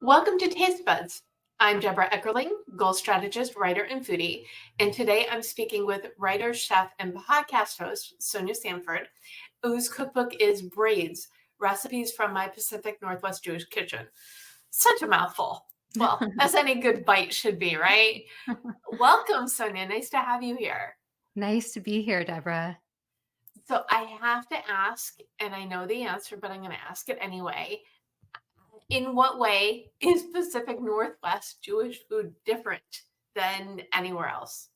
Welcome to Taste Buds. I'm Debra Eckerling, goal strategist, writer, and foodie. And today I'm speaking with writer, chef, and podcast host Sonya Sanford, whose cookbook is Braids, Recipes from My Pacific Northwest Jewish Kitchen. Such a mouthful. Well, as any good bite should be, right? Welcome, Sonya. Nice to have you here. Nice to be here, Deborah. So I have to ask, and I know the answer, but I'm going to ask it anyway. In what way is Pacific Northwest Jewish food different than anywhere else?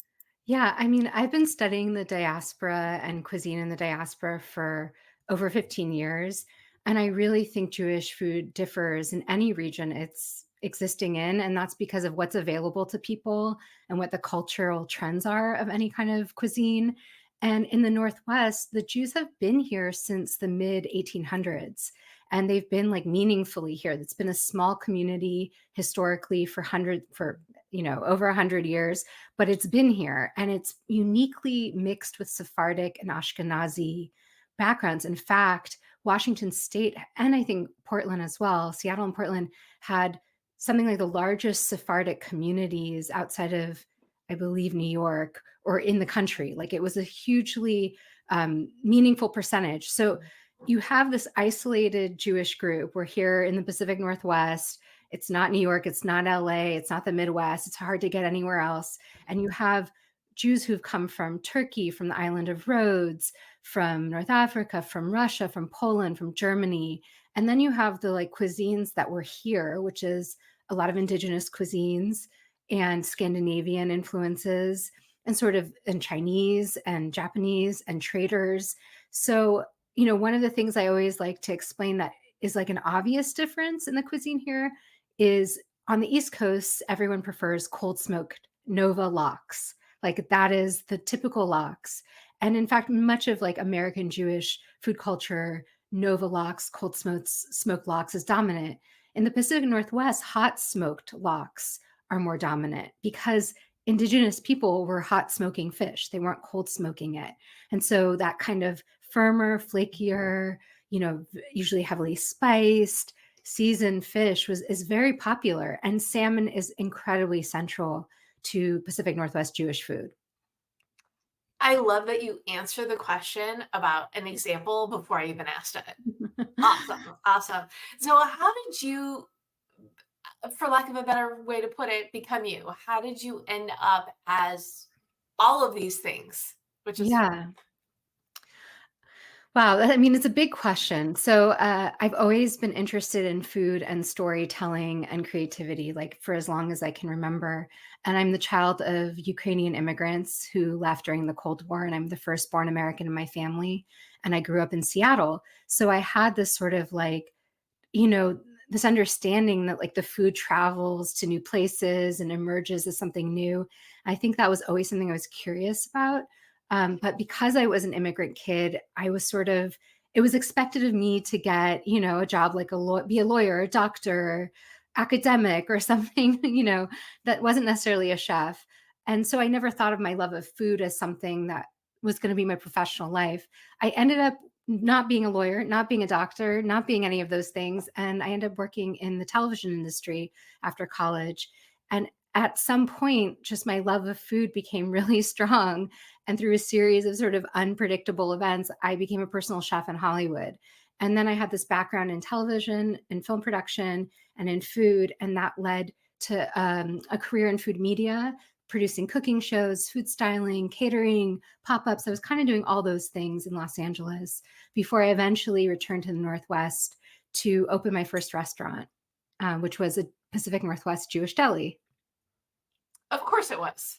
Yeah, I mean, I've been studying the diaspora and cuisine in the diaspora for over 15 years. And I really think Jewish food differs in any region it's existing in. And that's because of what's available to people and what the cultural trends are of any kind of cuisine. And in the Northwest, the Jews have been here since the mid 1800s. And they've been like meaningfully here. It's been a small community historically for over 100 years, but it's been here and it's uniquely mixed with Sephardic and Ashkenazi backgrounds. In fact, Washington State and I think Portland as well, Seattle and Portland had something like the largest Sephardic communities outside of, I believe, New York or in the country. Like it was a hugely meaningful percentage. So you have this isolated Jewish group. We're here in the Pacific Northwest. It's not New York, it's not LA, it's not the Midwest. It's hard to get anywhere else. And you have Jews who've come from Turkey, from the island of Rhodes, from North Africa, from Russia, from Poland, from Germany. And then you have the like cuisines that were here, which is a lot of indigenous cuisines and Scandinavian influences and Chinese and Japanese and traders. So, one of the things I always like to explain that is like an obvious difference in the cuisine here is on the East Coast, everyone prefers cold smoked Nova lox. Like that is the typical lox. And in fact, much of like American Jewish food culture, Nova lox, smoked lox is dominant. In the Pacific Northwest, hot smoked lox are more dominant because indigenous people were hot smoking fish. They weren't cold smoking it. And so that kind of firmer, flakier, usually heavily spiced, seasoned fish is very popular, and salmon is incredibly central to Pacific Northwest Jewish food. I love that you answer the question about an example before I even asked it. Awesome. Awesome. So, how did you, for lack of a better way to put it, become you? How did you end up as all of these things? Which is Yeah. Wow. I mean, it's a big question. So, I've always been interested in food and storytelling and creativity, like for as long as I can remember. And I'm the child of Ukrainian immigrants who left during the Cold War, and I'm the firstborn American in my family. And I grew up in Seattle. So I had this sort of like, you know, this understanding that like the food travels to new places and emerges as something new. I think that was always something I was curious about. But because I was an immigrant kid, it was expected of me to get, a job like be a lawyer, a doctor, academic or something, that wasn't necessarily a chef. And so I never thought of my love of food as something that was going to be my professional life. I ended up not being a lawyer, not being a doctor, not being any of those things. And I ended up working in the television industry after college. And at some point, just my love of food became really strong. And through a series of sort of unpredictable events, I became a personal chef in Hollywood. And then I had this background in television and film production and in food. And that led to a career in food media, producing cooking shows, food styling, catering, pop ups. I was kind of doing all those things in Los Angeles before I eventually returned to the Northwest to open my first restaurant, which was a Pacific Northwest Jewish deli. Of course it was.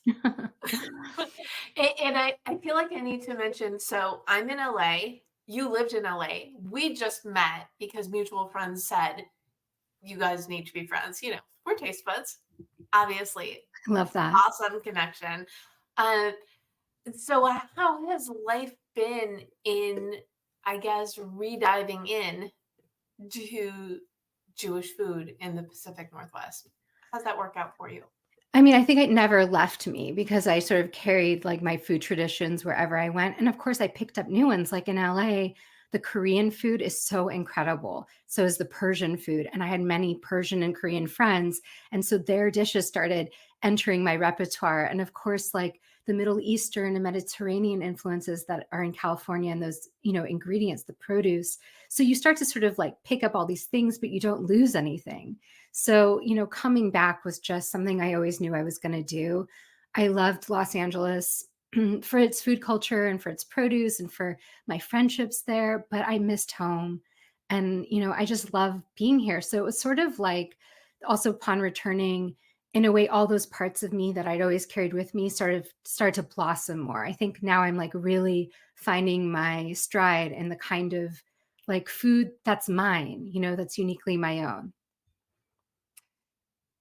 And I feel like I need to mention, so I'm in LA. You lived in LA. We just met because mutual friends said, you guys need to be friends. We're taste buds, obviously. I love that. Awesome connection. Uh, so how has life been in, I guess, rediving in to Jewish food in the Pacific Northwest? How's that work out for you? I mean, I think it never left me because I sort of carried like my food traditions wherever I went. And of course, I picked up new ones. Like in LA, the Korean food is so incredible. So is the Persian food. And I had many Persian and Korean friends. And so their dishes started entering my repertoire. And of course, like the Middle Eastern and Mediterranean influences that are in California and those, ingredients, the produce. So you start to sort of like pick up all these things, but you don't lose anything. So, coming back was just something I always knew I was going to do. I loved Los Angeles for its food culture and for its produce and for my friendships there, but I missed home. And, I just love being here. So it was sort of like also upon returning, in a way, all those parts of me that I'd always carried with me started to blossom more. I think now I'm like really finding my stride in the kind of like food that's mine, that's uniquely my own.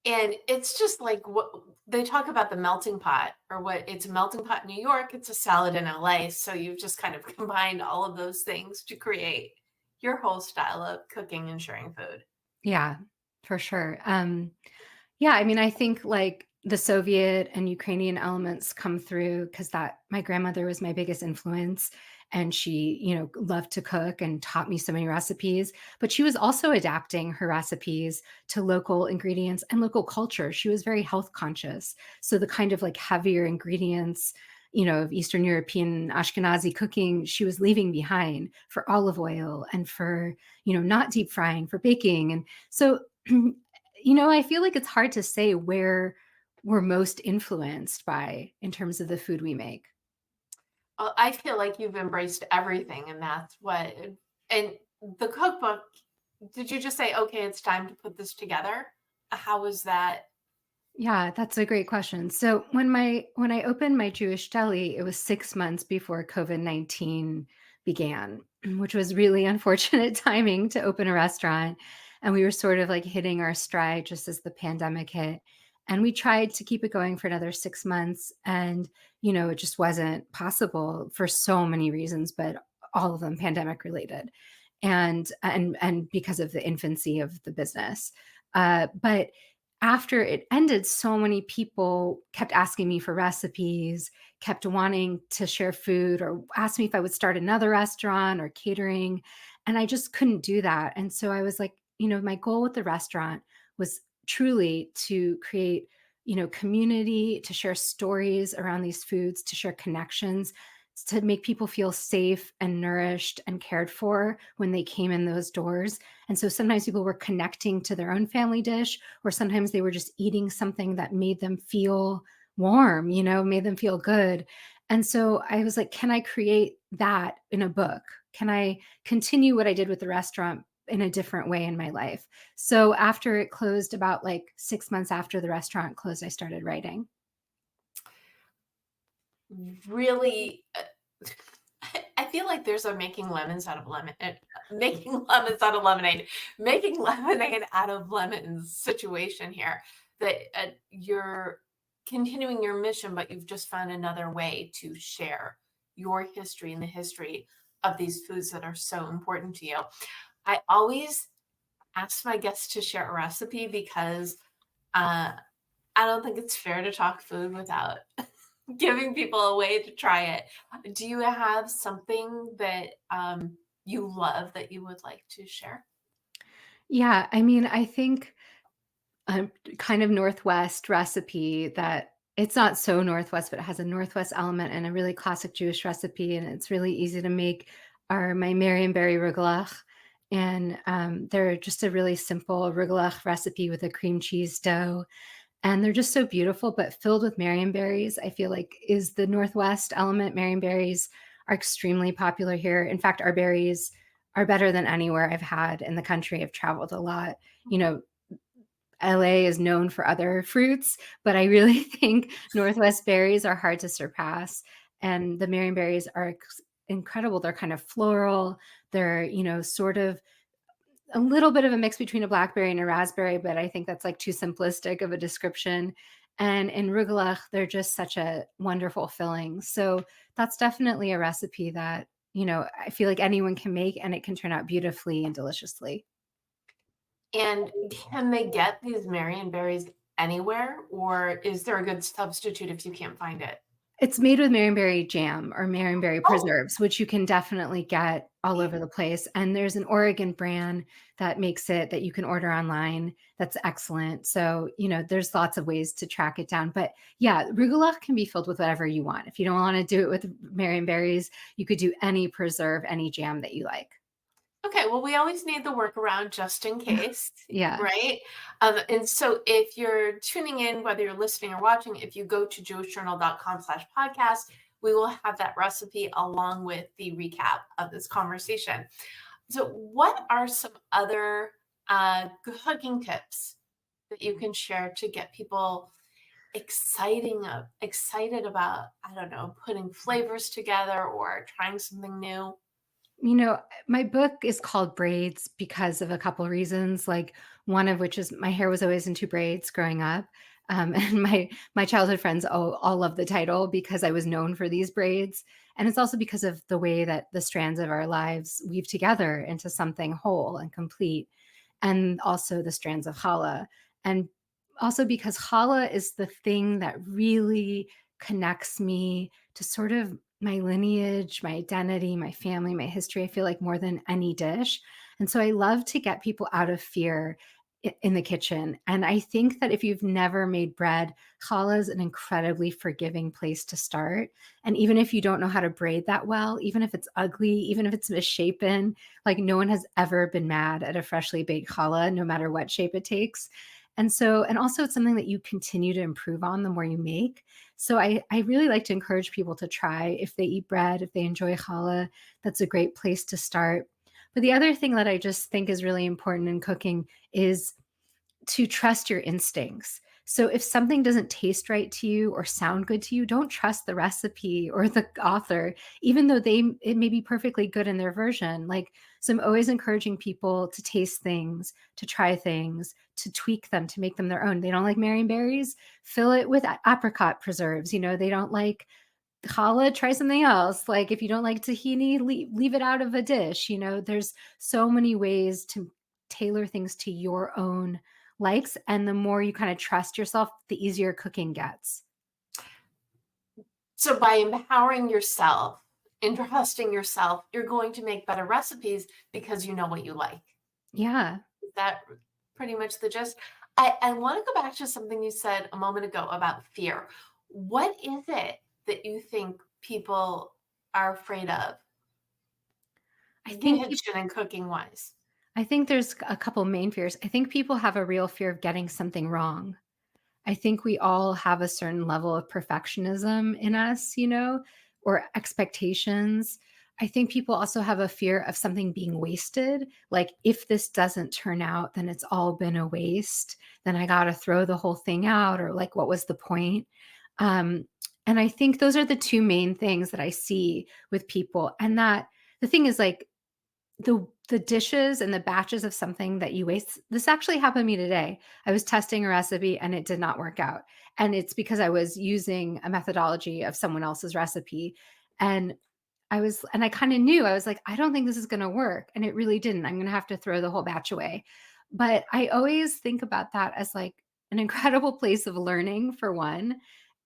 And it's just like what they talk about, the melting pot, or what it's a melting pot in New York, it's a salad in LA. So you've just kind of combined all of those things to create your whole style of cooking and sharing food. Yeah, for sure. Yeah, I mean, I think like the Soviet and Ukrainian elements come through because that my grandmother was my biggest influence and she, loved to cook and taught me so many recipes, but she was also adapting her recipes to local ingredients and local culture. She was very health conscious. So the kind of like heavier ingredients, of Eastern European Ashkenazi cooking, she was leaving behind for olive oil and for, not deep frying, for baking. And so I feel like it's hard to say where we're most influenced by in terms of the food we make. I feel like you've embraced everything, and that's what. And the cookbook, did you just say, okay, it's time to put this together? How was that? Yeah, that's a great question. So when I opened my Jewish deli, it was 6 months before COVID-19 began, which was really unfortunate timing to open a restaurant. And we were sort of like hitting our stride just as the pandemic hit. And we tried to keep it going for another 6 months. And, it just wasn't possible for so many reasons, but all of them pandemic related. And because of the infancy of the business. But after it ended, so many people kept asking me for recipes, kept wanting to share food, or asked me if I would start another restaurant or catering. And I just couldn't do that. And so I was like, my goal with the restaurant was truly to create, community, to share stories around these foods, to share connections, to make people feel safe and nourished and cared for when they came in those doors. And so sometimes people were connecting to their own family dish, or sometimes they were just eating something that made them feel warm, made them feel good. And so I was like, can I create that in a book? Can I continue what I did with the restaurant in a different way in my life? So after it closed, about like 6 months after the restaurant closed, I started writing. Really, I feel like there's a making lemons out of lemon, making lemons out of lemonade, making lemonade out of lemons situation here. That you're continuing your mission, but you've just found another way to share your history and the history of these foods that are so important to you. I always ask my guests to share a recipe because uh, I don't think it's fair to talk food without giving people a way to try it. Do you have something that you love that you would like to share? Yeah, I mean, I think a kind of Northwest recipe that it's not so Northwest, but it has a Northwest element and a really classic Jewish recipe, and it's really easy to make, are my Marionberry Rugelach. And they're just a really simple Rugelach recipe with a cream cheese dough. And they're just so beautiful, but filled with Marionberries, I feel like is the Northwest element. Marionberries are extremely popular here. In fact, our berries are better than anywhere I've had in the country. I've traveled a lot. You know, LA is known for other fruits, but I really think Northwest berries are hard to surpass. And the Marionberries are incredible. They're kind of floral. They're, sort of a little bit of a mix between a blackberry and a raspberry, but I think that's like too simplistic of a description. And in rugelach, they're just such a wonderful filling. So that's definitely a recipe that, I feel like anyone can make and it can turn out beautifully and deliciously. And can they get these Marion berries anywhere, or is there a good substitute if you can't find it? It's made with Marionberry jam or Marionberry Oh, preserves, which you can definitely get all over the place, and there's an Oregon brand that makes it that you can order online that's excellent. So, there's lots of ways to track it down, but yeah, Rugelach can be filled with whatever you want. If you don't wanna do it with Marionberries, you could do any preserve, any jam that you like. okay. Well, we always need the workaround just in case, Yeah. right? And so if you're tuning in, whether you're listening or watching, if you go to jewishjournal.com/podcast, we will have that recipe along with the recap of this conversation. So, what are some other cooking tips that you can share to get people excited about, I don't know, putting flavors together or trying something new? You know, my book is called Braids because of a couple reasons, like, one of which is my hair was always into braids growing up, and my childhood friends all love the title because I was known for these braids, and it's also because of the way that the strands of our lives weave together into something whole and complete, and also the strands of challah, and also because challah is the thing that really connects me to sort of my lineage, my identity, my family, my history, I feel like more than any dish. And so I love to get people out of fear in the kitchen. And I think that if you've never made bread, challah is an incredibly forgiving place to start. And even if you don't know how to braid that well, even if it's ugly, even if it's misshapen, like no one has ever been mad at a freshly baked challah, no matter what shape it takes. And also it's something that you continue to improve on the more you make. So I really like to encourage people to try if they eat bread, if they enjoy challah, that's a great place to start. But the other thing that I just think is really important in cooking is to trust your instincts. So if something doesn't taste right to you or sound good to you, don't trust the recipe or the author, even though it may be perfectly good in their version. Like, so I'm always encouraging people to taste things, to try things, to tweak them, to make them their own. They don't like Marionberries, fill it with apricot preserves. They don't like challah, try something else. Like if you don't like tahini, leave it out of a dish. There's so many ways to tailor things to your own likes. And the more you kind of trust yourself, the easier cooking gets. So, by empowering yourself and trusting yourself, you're going to make better recipes because you know what you like. Yeah. Is that pretty much the gist? I want to go back to something you said a moment ago about fear. What is it that you think people are afraid of I in think the kitchen and cooking wise? I think there's a couple main fears. I think people have a real fear of getting something wrong. I think we all have a certain level of perfectionism in us, or expectations. I think people also have a fear of something being wasted. Like, if this doesn't turn out, then it's all been a waste. Then I got to throw the whole thing out, or like, what was the point? Um, and I think those are the two main things that I see with people. And that the thing is, like, the dishes and the batches of something that you waste, this actually happened to me today. I was testing a recipe and it did not work out, and it's because I was using a methodology of someone else's recipe, and I kinda knew, I was like, "I don't think this is gonna work," and it really didn't. I'm gonna have to throw the whole batch away. But I always think about that as, like, an incredible place of learning, for one,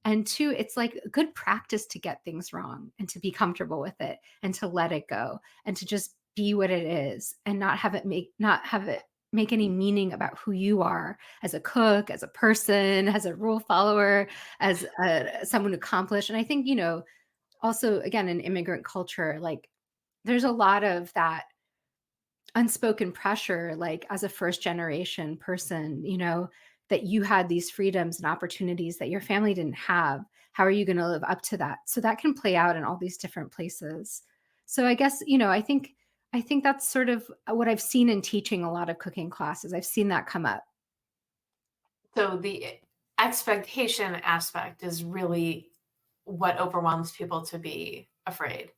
and two, it's like good practice to get things wrong and to be comfortable with it and to let it go and to just be what it is and not have it make any meaning about who you are as a cook, as a person, as a rule follower, as someone accomplished. And I think, also, again, in immigrant culture, like, there's a lot of that unspoken pressure, like, as a first generation person, that you had these freedoms and opportunities that your family didn't have. How are you going to live up to that? So that can play out in all these different places. So I guess, I think that's sort of what I've seen in teaching a lot of cooking classes. I've seen that come up. So, the expectation aspect is really what overwhelms people to be afraid.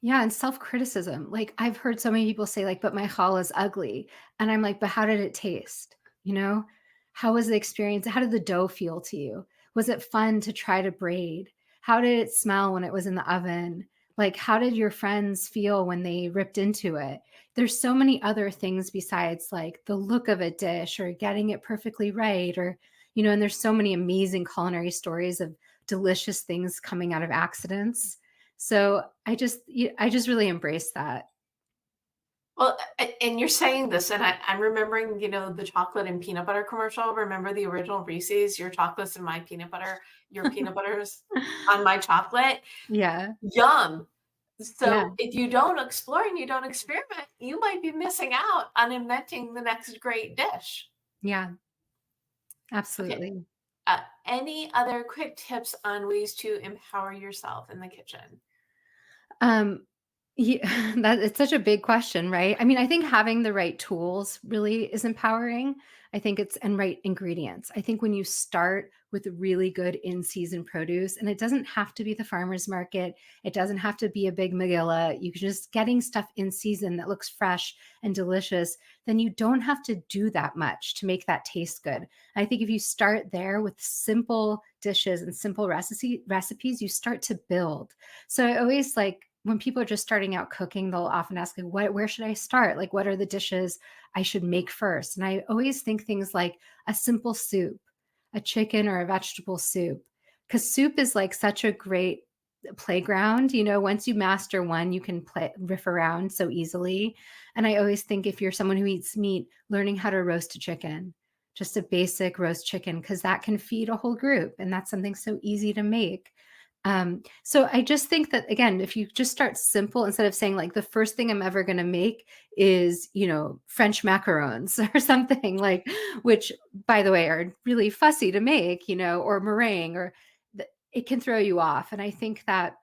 Yeah, and self-criticism. Like, I've heard so many people say, like, "But my challah is ugly." And I'm like, "But how did it taste?" You know? How was the experience? How did the dough feel to you? Was it fun to try to braid? How did it smell when it was in the oven? Like, how did your friends feel when they ripped into it? There's so many other things besides, like, the look of a dish or getting it perfectly right, or, and there's so many amazing culinary stories of delicious things coming out of accidents. So I just really embrace that. Well, and you're saying this, and I'm remembering, the chocolate and peanut butter commercial. Remember the original Reese's? Your chocolate's in my peanut butter, your peanut butter's on my chocolate. Yeah. Yum. Yeah. So if you don't explore and you don't experiment, you might be missing out on inventing the next great dish. Yeah. Okay. Absolutely. Any other quick tips on ways to empower yourself in the kitchen? Um, that it's such a big question, right? I mean, I think having the right tools really is empowering. I think it's and right ingredients. I think when you start with really good in-season produce, and it doesn't have to be the farmer's market, it doesn't have to be a big Magilla. You can just getting stuff in season that looks fresh and delicious, then you don't have to do that much to make that taste good. I think if you start there with simple dishes and simple recipes, you start to build. So I always like when people are just starting out cooking, they'll often ask, like, where should I start? Like, what are the dishes I should make first? And I always think things like a simple soup, a chicken or a vegetable soup, because soup is like such a great playground. Once you master one, you can riff around so easily. And I always think if you're someone who eats meat, learning how to roast a chicken, just a basic roast chicken, because that can feed a whole group. And that's something so easy to make. So I just think that again, if you just start simple instead of saying like the first thing I'm ever going to make is, French macarons or something like, which by the way are really fussy to make, or meringue or it can throw you off. And I think that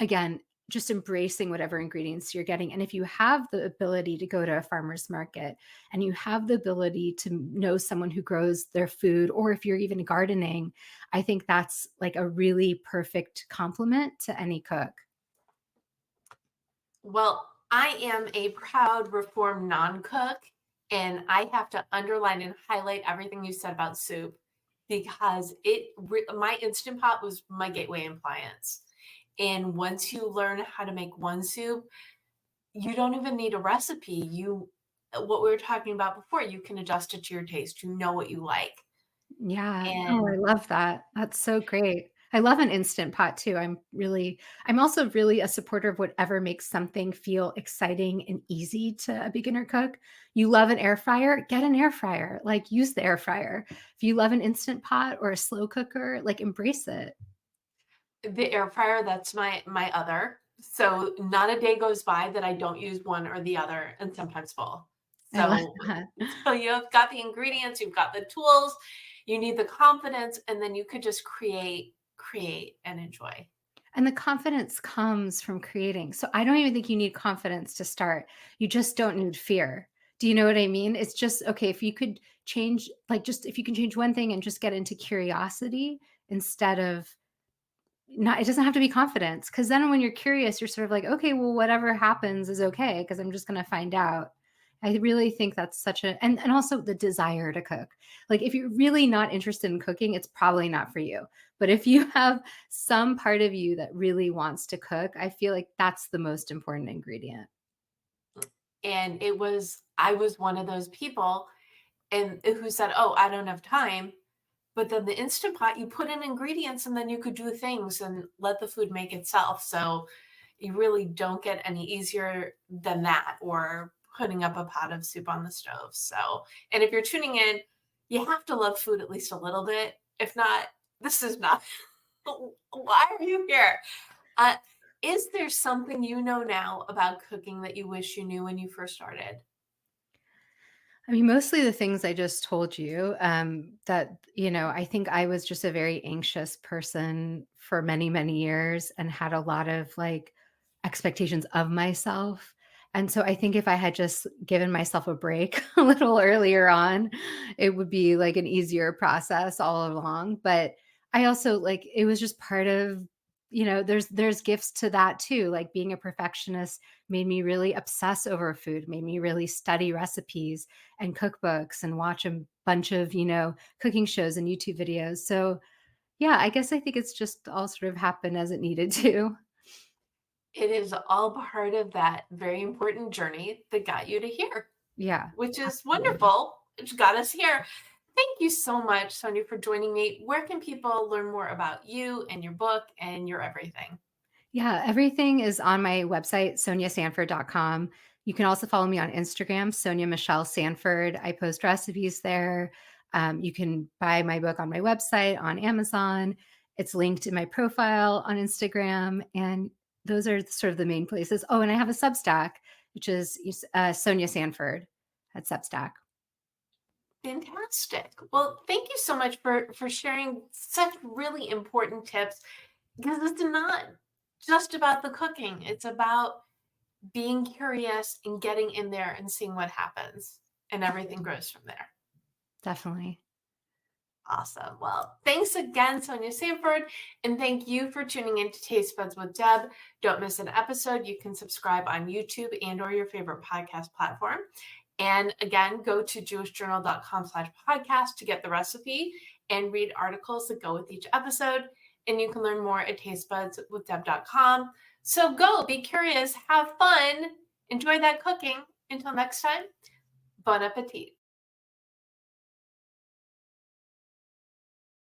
again, just embracing whatever ingredients you're getting. And if you have the ability to go to a farmer's market and you have the ability to know someone who grows their food, or if you're even gardening, I think that's like a really perfect complement to any cook. Well, I am a proud Reformed non-cook, and I have to underline and highlight everything you said about soup because my Instant Pot was my gateway appliance. And once you learn how to make one soup, you don't even need a recipe. What we were talking about before, you can adjust it to your taste. You know what you like. Yeah. Oh, I And love that. That's so great. I love an instant pot too. I'm also really a supporter of whatever makes something feel exciting and easy to a beginner cook. You love an air fryer, get an air fryer. Like use the air fryer. If you love an instant pot or a slow cooker, like embrace it. the air fryer, that's my other. So not a day goes by that I don't use one or the other, and sometimes both. I love So that. so you've got the ingredients, you've got the tools, you need the confidence, and then you could just create and enjoy. And the confidence comes from creating. So I don't even think you need confidence to start. You just don't need fear. Do you know what I mean? It's just okay if you could change, like, just if you can change one thing and just get into curiosity instead of not, it doesn't have to be confidence. Cause then when you're curious, you're sort of like, okay, well, whatever happens is okay. Cause I'm just going to find out. I really think that's such and also the desire to cook. Like if you're really not interested in cooking, it's probably not for you. But if you have some part of you that really wants to cook, I feel like that's the most important ingredient. And I was one of those people and who said, "Oh, I don't have time." But then the Instant Pot, you put in ingredients and then you could do things and let the food make itself. So you really don't get any easier than that or putting up a pot of soup on the stove. So, and if you're tuning in, you have to love food at least a little bit. If not, this is not, why are you here? Uh, is there something you know now about cooking that you wish you knew when you first started? I mean, mostly the things I just told you, I think I was just a very anxious person for many, many years and had a lot of like expectations of myself. And so I think if I had just given myself a break a little earlier on, it would be like an easier process all along. But I also like it was just part of, there's gifts to that too. Like being a perfectionist made me really obsess over food, made me really study recipes and cookbooks and watch a bunch of, cooking shows and YouTube videos. So, yeah, I guess I think it's just all sort of happened as it needed to. It is all part of that very important journey that got you to here, Yeah, which is absolutely. wonderful. It's got us here. Thank you so much, Sonya, for joining me. Where can people learn more about you and your book and your everything? Yeah, everything is on my website, sonyasanford.com. You can also follow me on Instagram, Sonya Michelle Sanford. I post recipes there. You can buy my book on my website, on Amazon. It's linked in my profile on Instagram. And those are sort of the main places. Oh, and I have a Substack, which is Sonya Sanford at Substack. Fantastic. Well, thank you so much for sharing such really important tips because it's not just about the cooking. It's about being curious and getting in there and seeing what happens, and everything grows from there. Definitely. Awesome. Well, thanks again, Sonya Sanford, and thank you for tuning in to Taste Buds with Deb. Don't miss an episode. You can subscribe on YouTube and or your favorite podcast platform. And again, go to jewishjournal.com/podcast to get the recipe and read articles that go with each episode. And you can learn more at tastebudswithdeb.com. So go, be curious, have fun, enjoy that cooking. Until next time, bon appetit.